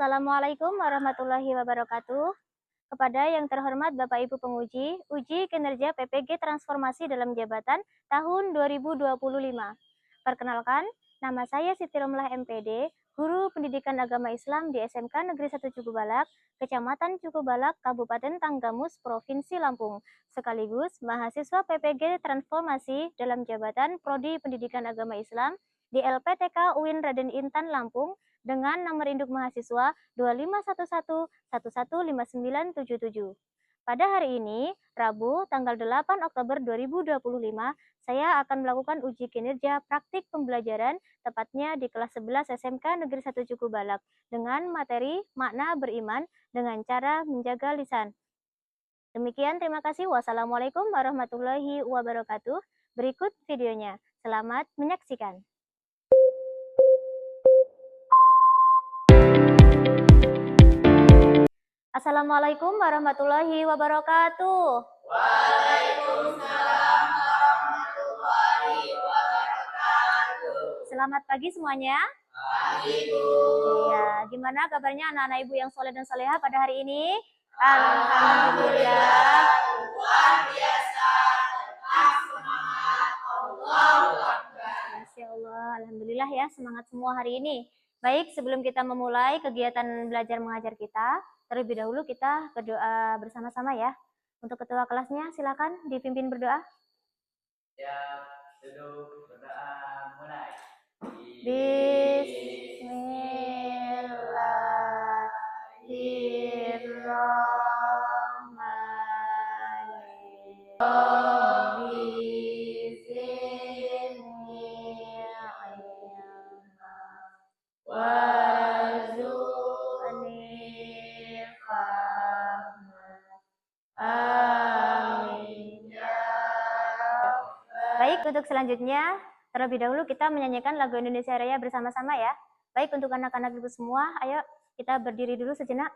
Assalamualaikum warahmatullahi wabarakatuh. Kepada yang terhormat Bapak Ibu penguji, uji kinerja PPG Transformasi dalam Jabatan tahun 2025. Perkenalkan, nama saya Siti Romlah MPD, Guru Pendidikan Agama Islam di SMK Negeri 1 Cukubalak, Kecamatan Cukubalak, Kabupaten Tanggamus, Provinsi Lampung, sekaligus mahasiswa PPG Transformasi dalam Jabatan Prodi Pendidikan Agama Islam di LPTK UIN Raden Intan Lampung dengan nomor induk mahasiswa 2511115977. Pada hari ini, Rabu, tanggal 8 Oktober 2025, saya akan melakukan uji kinerja praktik pembelajaran, tepatnya di kelas 11 SMK Negeri 1 Cukubalak, dengan materi makna beriman dengan cara menjaga lisan. Demikian, terima kasih. Wassalamualaikum warahmatullahi wabarakatuh. Berikut videonya. Selamat menyaksikan. Assalamualaikum warahmatullahi wabarakatuh. Waalaikumsalam warahmatullahi wabarakatuh. Selamat pagi semuanya. Pagi, Bu. Iya, gimana kabarnya anak-anak ibu yang soleh dan soleha pada hari ini? Alhamdulillah. Luar biasa. Tetap semangat. Allahu Akbar. Masya Allah, alhamdulillah ya, semangat semua hari ini. Baik, sebelum kita memulai kegiatan belajar mengajar kita, terlebih dahulu kita berdoa bersama-sama ya. Untuk ketua kelasnya, silakan dipimpin berdoa. Ya, duduk, berdoa, mulai. Baik, untuk selanjutnya, terlebih dahulu kita menyanyikan lagu Indonesia Raya bersama-sama ya. Baik, untuk anak-anak ibu semua, ayo kita berdiri dulu sejenak.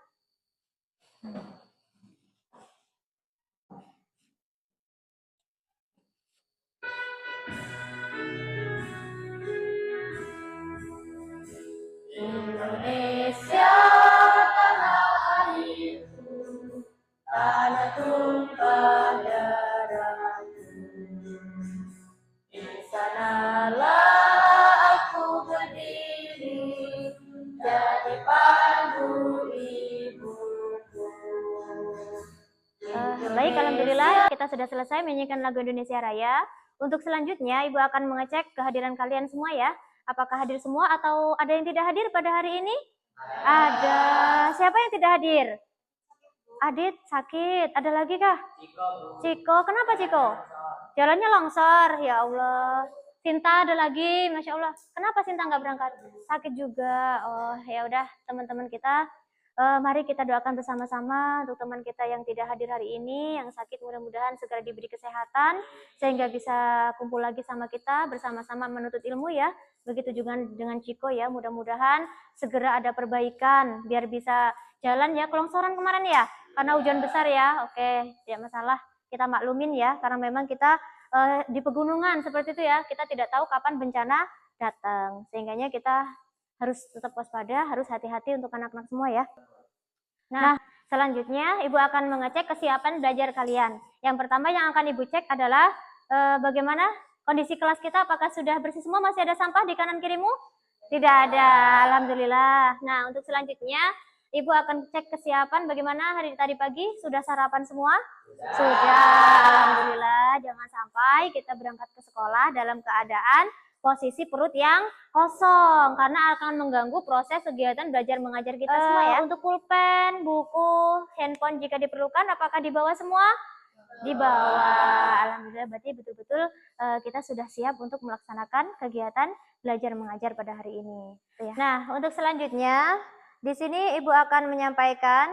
Indonesia tanah airku, tanah tumpah darahku. Di sanalah aku berdiri, jadi pandu ibuku. Baik, alhamdulillah kita sudah selesai menyanyikan lagu Indonesia Raya. Untuk selanjutnya, Ibu akan mengecek kehadiran kalian semua ya. Apakah hadir semua atau ada yang tidak hadir pada hari ini? Ada. Siapa yang tidak hadir? Adit sakit. Ada lagi kah? Ciko. Kenapa Ciko? Jalannya longsor. Ya Allah. Sinta ada lagi. Masya Allah. Kenapa Sinta nggak berangkat? Sakit juga. Oh ya udah teman-teman kita. Mari kita doakan bersama-sama untuk teman kita yang tidak hadir hari ini, yang sakit mudah-mudahan segera diberi kesehatan sehingga bisa kumpul lagi sama kita bersama-sama menuntut ilmu ya. Begitu juga dengan Ciko ya, mudah-mudahan segera ada perbaikan biar bisa jalan ya. Kelongsoran kemarin ya, karena hujan besar ya. Oke, tidak masalah, kita maklumin ya, karena memang kita di pegunungan seperti itu ya, kita tidak tahu kapan bencana datang, sehingganya kita harus tetap waspada, harus hati-hati untuk anak-anak semua ya. Nah, selanjutnya Ibu akan mengecek kesiapan belajar kalian. Yang pertama yang akan Ibu cek adalah bagaimana kondisi kelas kita, apakah sudah bersih semua, masih ada sampah di kanan kirimu? Tidak ada, alhamdulillah. Nah, untuk selanjutnya Ibu akan cek kesiapan bagaimana hari tadi pagi, sudah sarapan semua? Sudah, alhamdulillah. Jangan sampai kita berangkat ke sekolah dalam keadaan posisi perut yang kosong, karena akan mengganggu proses kegiatan belajar mengajar kita semua ya. Untuk pulpen, buku, handphone jika diperlukan, apakah dibawa semua? Dibawa. Alhamdulillah, berarti betul-betul kita sudah siap untuk melaksanakan kegiatan belajar mengajar pada hari ini. Nah, untuk selanjutnya, di sini Ibu akan menyampaikan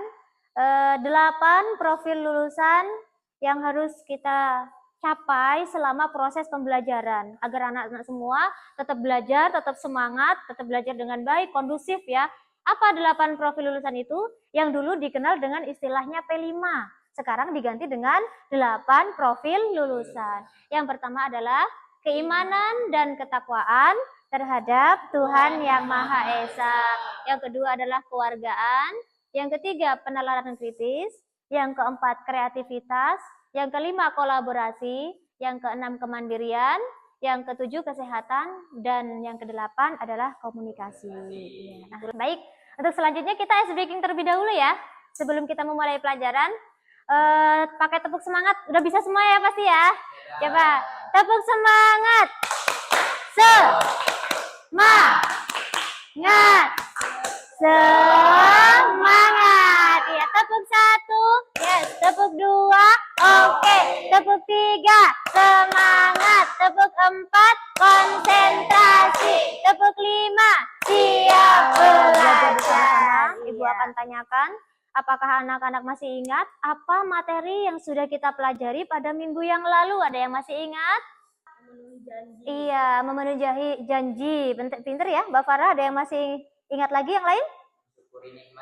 8 profil lulusan yang harus kita capai selama proses pembelajaran, agar anak-anak semua tetap belajar, tetap semangat, tetap belajar dengan baik, kondusif ya. Apa 8 profil lulusan itu? Yang dulu dikenal dengan istilahnya P5, sekarang diganti dengan 8 profil lulusan. Yang pertama adalah keimanan dan ketakwaan, terhadap Tuhan Yang Maha Esa. Yang kedua adalah kewargaan. Yang ketiga, penalaran kritis. Yang keempat, kreativitas. Yang kelima, kolaborasi. Yang keenam, kemandirian. Yang ketujuh, kesehatan. Dan yang kedelapan adalah komunikasi. Nah, baik, untuk selanjutnya kita ice breaking terlebih dahulu ya. Sebelum kita memulai pelajaran, pakai tepuk semangat. Udah bisa semua ya pasti ya? Coba, tepuk semangat. Semangat. Semangat. Ya, tepuk satu. Yes, tepuk dua. Oke, tepuk tiga. Semangat. Tepuk empat. Konsentrasi. Tepuk lima. Siap belajar bersama. Ibu akan tanyakan, apakah anak-anak masih ingat apa materi yang sudah kita pelajari pada minggu yang lalu? Ada yang masih ingat? Iya, memenuhi janji. Pinter ya, Mbak Farah. Ada yang masih ingat lagi yang lain?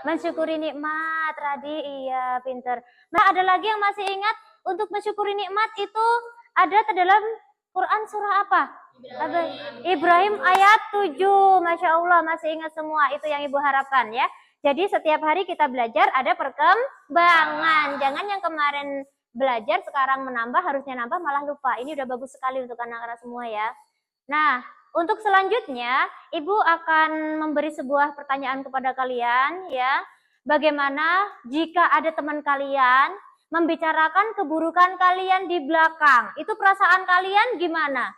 Mensyukuri nikmat, Radi. Iya, pinter. Nah, ada lagi yang masih ingat untuk mensyukuri nikmat itu ada dalam Quran surah apa? Ibrahim ayat 7. Masya Allah, masih ingat semua. Itu yang Ibu harapkan ya. Jadi setiap hari kita belajar ada perkembangan. Jangan yang kemarin belajar sekarang menambah, harusnya nambah malah lupa. Ini udah bagus sekali untuk anak-anak semua ya. Nah, untuk selanjutnya Ibu akan memberi sebuah pertanyaan kepada kalian ya. Bagaimana jika ada teman kalian membicarakan keburukan kalian di belakang? Itu perasaan kalian gimana?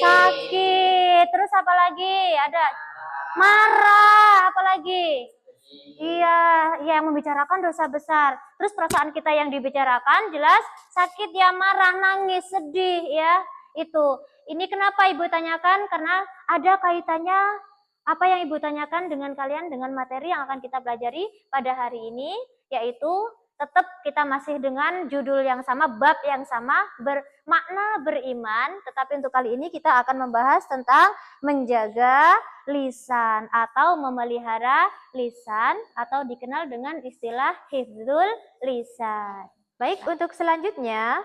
Sakit. Terus apa lagi? Ada marah, apa lagi? Iya, yang membicarakan dosa besar. Terus perasaan kita yang dibicarakan jelas sakit ya, marah, nangis, sedih ya. Itu. Ini kenapa Ibu tanyakan? Karena ada kaitannya apa yang Ibu tanyakan dengan kalian dengan materi yang akan kita pelajari pada hari ini, yaitu tetap kita masih dengan judul yang sama, bab yang sama, bermakna beriman. Tetapi untuk kali ini kita akan membahas tentang menjaga lisan atau memelihara lisan atau dikenal dengan istilah hifdzul lisan. Baik, untuk selanjutnya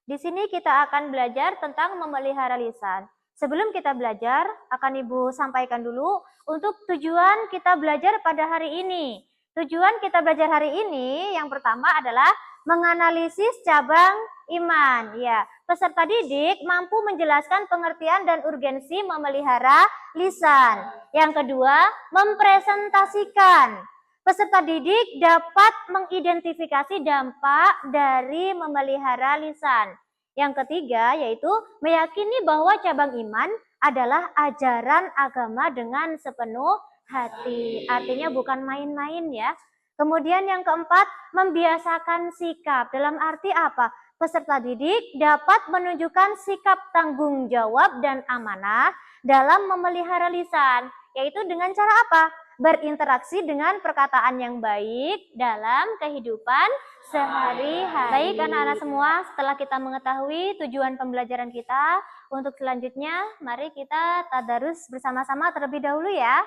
di sini kita akan belajar tentang memelihara lisan. Sebelum kita belajar, akan Ibu sampaikan dulu untuk tujuan kita belajar pada hari ini. Tujuan kita belajar hari ini yang pertama adalah menganalisis cabang iman. Ya, peserta didik mampu menjelaskan pengertian dan urgensi memelihara lisan. Yang kedua, mempresentasikan. Peserta didik dapat mengidentifikasi dampak dari memelihara lisan. Yang ketiga yaitu meyakini bahwa cabang iman adalah ajaran agama dengan sepenuh hati. Artinya bukan main-main ya. Kemudian yang keempat, membiasakan sikap. Dalam arti apa? Peserta didik dapat menunjukkan sikap tanggung jawab dan amanah dalam memelihara lisan. Yaitu dengan cara apa? Berinteraksi dengan perkataan yang baik dalam kehidupan sehari-hari. Baik anak-anak semua, setelah kita mengetahui tujuan pembelajaran kita, untuk selanjutnya mari kita tadarus bersama-sama terlebih dahulu ya.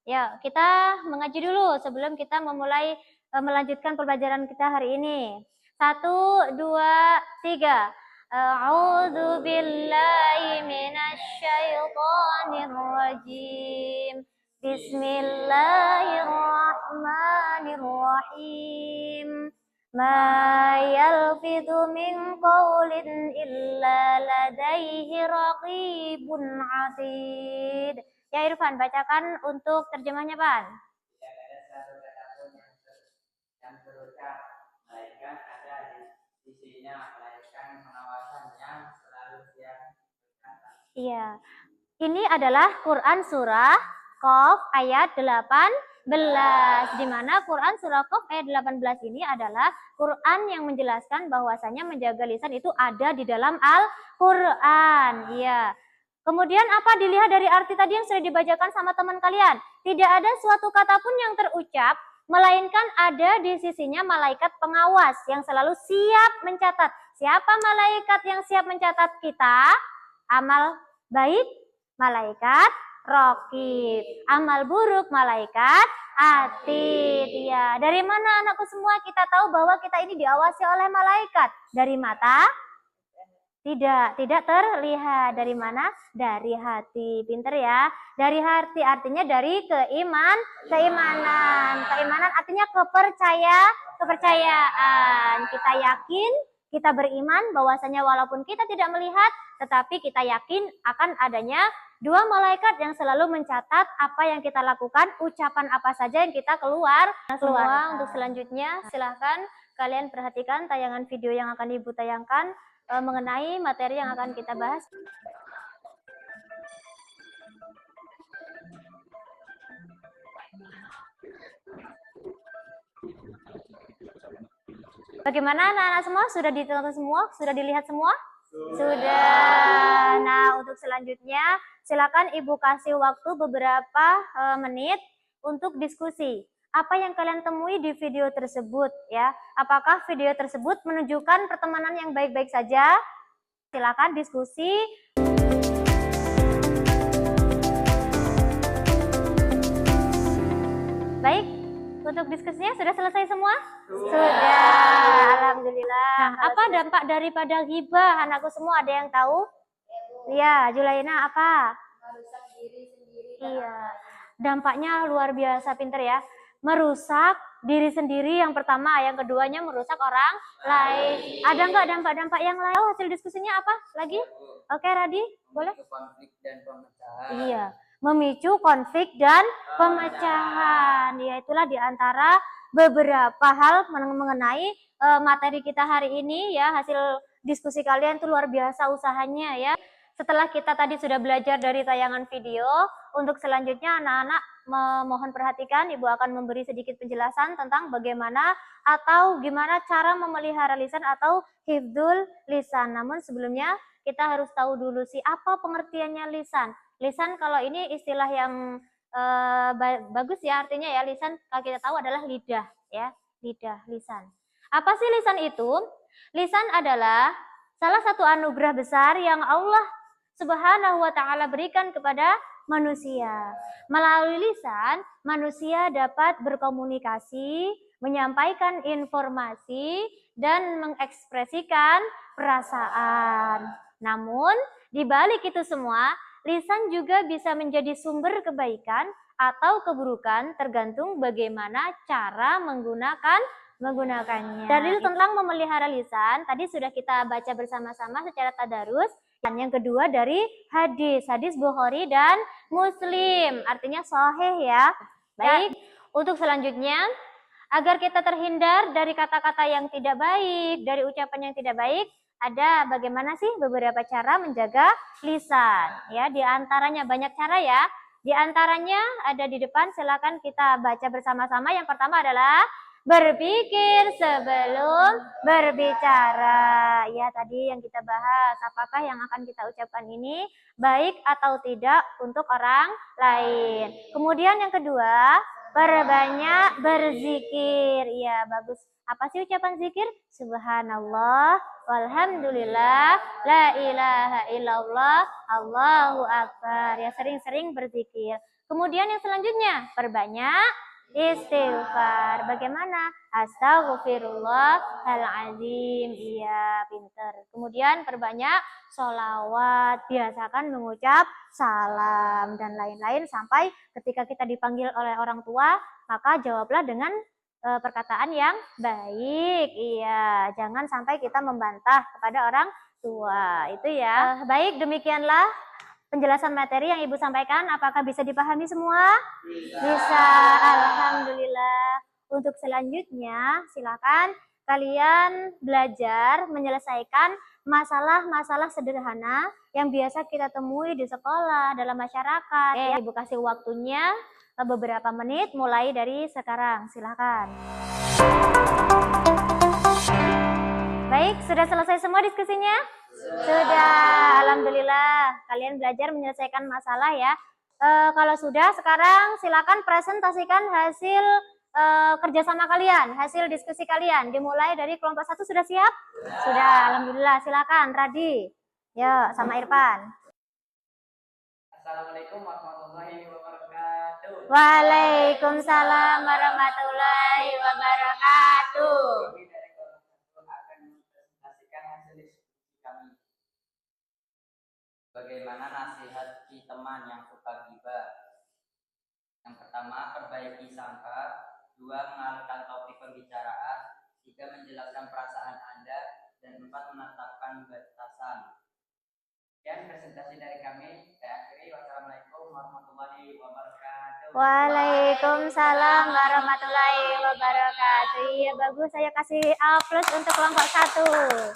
Ya, kita mengaji dulu sebelum kita memulai melanjutkan pembelajaran kita hari ini. 1, 2, 3. A'udzu billahi minasyaitonir rajim. Bismillahirrahmanirrahim. Ma yalfidhu min qawlin illa ladaihi raqibun atid. Ya Irfan, bacakan untuk terjemahnya, Pan. Yang berucap, melainkan ada di sisinya, melainkan pengawasannya selalu siap berkata. Iya. Ini adalah Quran surah Qaf ayat 18. Di mana Quran surah Qaf ayat 18 ini adalah Quran yang menjelaskan bahwasanya menjaga lisan itu ada di dalam Al-Quran. Iya. Kemudian apa dilihat dari arti tadi yang sudah dibacakan sama teman kalian? Tidak ada suatu kata pun yang terucap, melainkan ada di sisinya malaikat pengawas yang selalu siap mencatat. Siapa malaikat yang siap mencatat kita? Amal baik, malaikat raqib. Amal buruk, malaikat atid. Ya, dari mana anakku semua kita tahu bahwa kita ini diawasi oleh malaikat? Dari mata, Tidak terlihat. Dari mana? Dari hati. Pinter ya. Dari hati artinya dari keimanan. Keimanan artinya kepercayaan. Kita yakin, kita beriman bahwasanya walaupun kita tidak melihat, tetapi kita yakin akan adanya dua malaikat yang selalu mencatat apa yang kita lakukan, ucapan apa saja yang kita keluar. Semua untuk selanjutnya silahkan kalian perhatikan tayangan video yang akan Ibu tayangkan mengenai materi yang akan kita bahas. Bagaimana anak-anak semua? Sudah ditonton semua? Sudah dilihat semua? Sudah. Nah, untuk selanjutnya silakan Ibu kasih waktu beberapa menit untuk diskusi. Apa yang kalian temui di video tersebut ya? Apakah video tersebut menunjukkan pertemanan yang baik-baik saja? Silakan diskusi. Baik, untuk diskusinya sudah selesai semua? Sudah, alhamdulillah. Nah, apa dampak daripada ghibah? Anakku semua ada yang tahu? Iya, Julaina apa? Merusak diri sendiri. Iya, dampaknya luar biasa, pinter ya. Merusak diri sendiri yang pertama, yang keduanya merusak orang lain. Ada nggak dampak-dampak yang lain? Oh, hasil diskusinya apa lagi? Oke, Radi, boleh? Konflik dan pemecahan. Iya, memicu konflik dan pemecahan. Ya, itulah diantara beberapa hal mengenai materi kita hari ini ya. Hasil diskusi kalian tuh luar biasa usahanya ya. Setelah kita tadi sudah belajar dari tayangan video, untuk selanjutnya anak-anak mohon perhatikan, Ibu akan memberi sedikit penjelasan tentang bagaimana atau gimana cara memelihara lisan atau hifdzul lisan. Namun sebelumnya kita harus tahu dulu sih apa pengertiannya lisan. Lisan kalau ini istilah yang bagus ya, artinya ya lisan kalau kita tahu adalah lidah ya, lidah, lisan. Apa sih lisan itu? Lisan adalah salah satu anugerah besar yang Allah Subhanahu wa ta'ala berikan kepada manusia. Melalui lisan, manusia dapat berkomunikasi, menyampaikan informasi, dan mengekspresikan perasaan. Namun, di balik itu semua, lisan juga bisa menjadi sumber kebaikan atau keburukan tergantung bagaimana cara menggunakannya. Dalil tentang memelihara lisan tadi sudah kita baca bersama-sama secara tadarus. Dan yang kedua dari hadis Bukhari dan Muslim, artinya sahih ya. Baik, untuk selanjutnya agar kita terhindar dari kata-kata yang tidak baik, dari ucapan yang tidak baik, ada bagaimana sih beberapa cara menjaga lisan ya. Di antaranya banyak cara ya. Di antaranya ada di depan, silakan kita baca bersama-sama. Yang pertama adalah berpikir sebelum berbicara. Ya, tadi yang kita bahas, apakah yang akan kita ucapkan ini baik atau tidak untuk orang lain. Kemudian yang kedua, perbanyak berzikir. Ya, bagus. Apa sih ucapan zikir? Subhanallah, walhamdulillah, la ilaha illallah, Allahu akbar. Ya, sering-sering berzikir. Kemudian yang selanjutnya, perbanyak istighfar. Bagaimana? Astaghfirullahaladzim. Iya, pinter. Kemudian perbanyak sholawat. Biasakan mengucap salam dan lain-lain sampai ketika kita dipanggil oleh orang tua, maka jawablah dengan perkataan yang baik. Iya, jangan sampai kita membantah kepada orang tua. Itu ya. Baik, demikianlah penjelasan materi yang Ibu sampaikan. Apakah bisa dipahami semua? Bisa. Alhamdulillah. Untuk selanjutnya, silakan kalian belajar menyelesaikan masalah-masalah sederhana yang biasa kita temui di sekolah, dalam masyarakat. Oke, Ibu kasih waktunya beberapa menit mulai dari sekarang. Silakan. Baik, sudah selesai semua diskusinya? Sudah, alhamdulillah. Kalian belajar menyelesaikan masalah ya. Kalau sudah, sekarang silakan presentasikan hasil kerjasama kalian, hasil diskusi kalian. Dimulai dari kelompok 1, sudah siap? Sudah, alhamdulillah. Silakan, Radi. Ya, sama Irfan. Assalamualaikum warahmatullahi wabarakatuh. Waalaikumsalam warahmatullahi wabarakatuh. Kami dari kelompok 1 akan mempresentasikan hasil diskusi kami. Bagaimana nasihat si teman yang suka gibah? Yang pertama, perbaiki sangka. Dua, mengalihkan topik pembicaraan. Tiga, menjelaskan perasaan Anda. Dan empat, menetapkan batasan. Sekian presentasi dari kami. Saya akhiri. Wassalamualaikum warahmatullahi wabarakatuh. Waalaikumsalam warahmatullahi wabarakatuh. Iya bagus, saya kasih A+ untuk kelompok 1.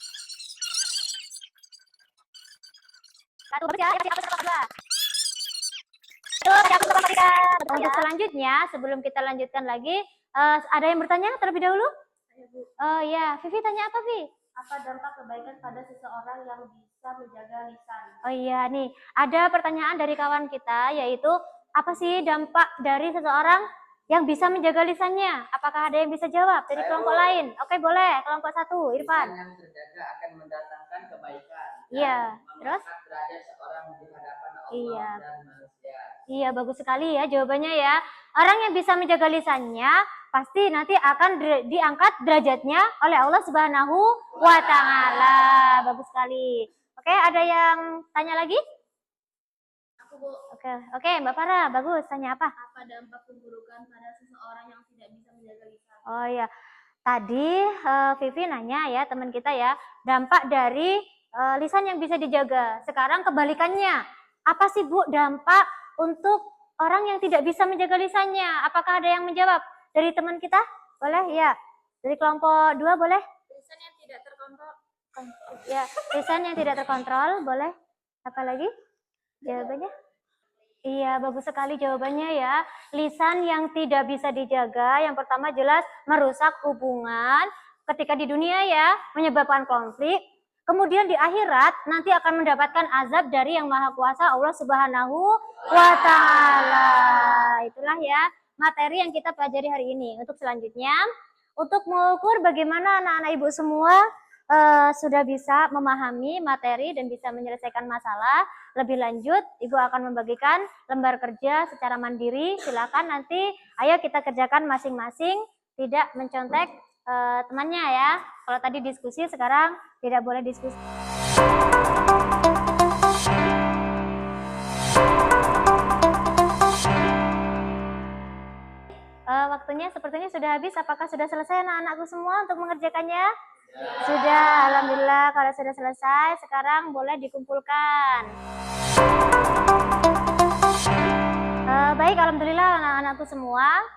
Satu bagus ya, kasih A+ untuk kelompok 2. Untuk selanjutnya, sebelum kita lanjutkan lagi, ada yang bertanya terlebih dahulu? Oh ya, Vivi tanya apa, Vi? Apa dampak kebaikan pada seseorang yang bisa menjaga lisan? Oh iya, nih ada pertanyaan dari kawan kita, yaitu apa sih dampak dari seseorang yang bisa menjaga lisannya? Apakah ada yang bisa jawab dari kelompok lain? Oke, boleh. Kelompok 1, Irfan. Lisan yang terjaga akan mendatangkan kebaikan. Iya, terus? Mengangkat derajat seorang di hadapan Allah Iya. dan manusia. Iya, bagus sekali ya jawabannya ya. Orang yang bisa menjaga lisannya pasti nanti akan diangkat derajatnya oleh Allah Subhanahu wa Ta'ala. Bagus sekali. Oke, ada yang tanya lagi? Aku, Bu. Oke, Mbak Farah, bagus. Tanya apa? Apa dampak keburukan pada seseorang yang tidak bisa menjaga lisan? Oh ya, tadi Vivi nanya ya, teman kita ya, dampak dari lisan yang bisa dijaga. Sekarang kebalikannya, apa sih Bu dampak untuk orang yang tidak bisa menjaga lisannya? Apakah ada yang menjawab dari teman kita? Boleh ya, dari kelompok 2 boleh? Lisan yang tidak terkontrol. Ya, lisan yang tidak terkontrol, boleh. Apa lagi jawabannya? Iya, bagus sekali jawabannya ya. Lisan yang tidak bisa dijaga, yang pertama jelas merusak hubungan ketika di dunia ya, menyebabkan konflik. Kemudian di akhirat nanti akan mendapatkan azab dari Yang Maha Kuasa Allah Subhanahu wa Ta'ala. Itulah ya materi yang kita pelajari hari ini. Untuk selanjutnya, untuk mengukur bagaimana anak-anak ibu semua sudah bisa memahami materi dan bisa menyelesaikan masalah lebih lanjut, ibu akan membagikan lembar kerja secara mandiri. Silakan nanti ayo kita kerjakan masing-masing, tidak mencontek temannya ya. Kalau tadi diskusi, sekarang tidak boleh diskusi. Waktunya sepertinya sudah habis. Apakah sudah selesai anak-anakku semua untuk mengerjakannya? Sudah, alhamdulillah. Kalau sudah selesai, sekarang boleh dikumpulkan. Baik, alhamdulillah anak-anakku semua.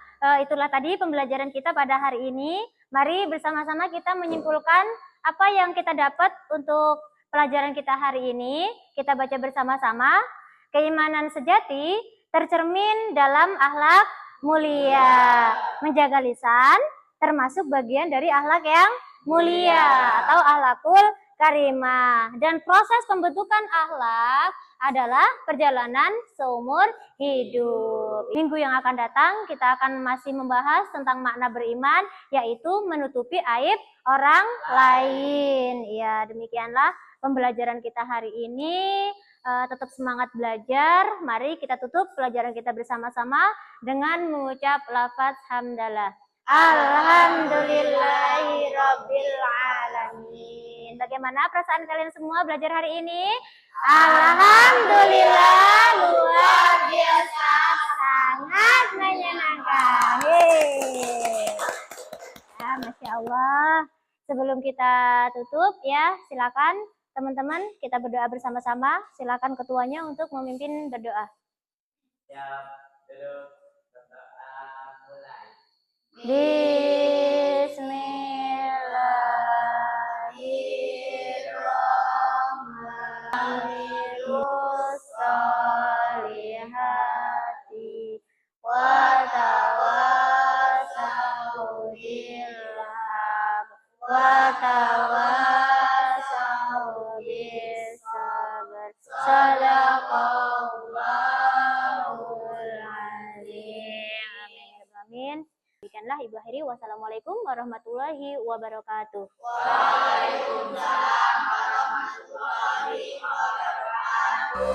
Itulah tadi pembelajaran kita pada hari ini. Mari bersama-sama kita menyimpulkan apa yang kita dapat untuk pelajaran kita hari ini. Kita baca bersama-sama. Keimanan sejati tercermin dalam akhlak mulia. Menjaga lisan termasuk bagian dari akhlak yang mulia atau akhlakul karimah. Dan proses pembentukan akhlak adalah perjalanan seumur hidup. Minggu yang akan datang kita akan masih membahas tentang makna beriman, yaitu menutupi aib orang lain. Ya, demikianlah pembelajaran kita hari ini. Tetap semangat belajar. Mari kita tutup pelajaran kita bersama-sama dengan mengucap lafaz hamdalah. Alhamdulillahirabbil alamin. Bagaimana perasaan kalian semua belajar hari ini? Alhamdulillah, luar biasa, sangat menyenangkan. Ya, Masya Allah. Sebelum kita tutup ya, silakan teman-teman kita berdoa bersama-sama. Silakan ketuanya untuk memimpin berdoa. Siap, duduk, berdoa, mulai. Bismillahirrahmanirrahim. Wa tawassaw bilhaq wa tawassaw bis sabr. Sadaqallahul azim. Amin. Demikianlah Ibu akhiri. Wassalamualaikum warahmatullahi wabarakatuh. Waalaikumsalam warahmatullahi wabarakatuh.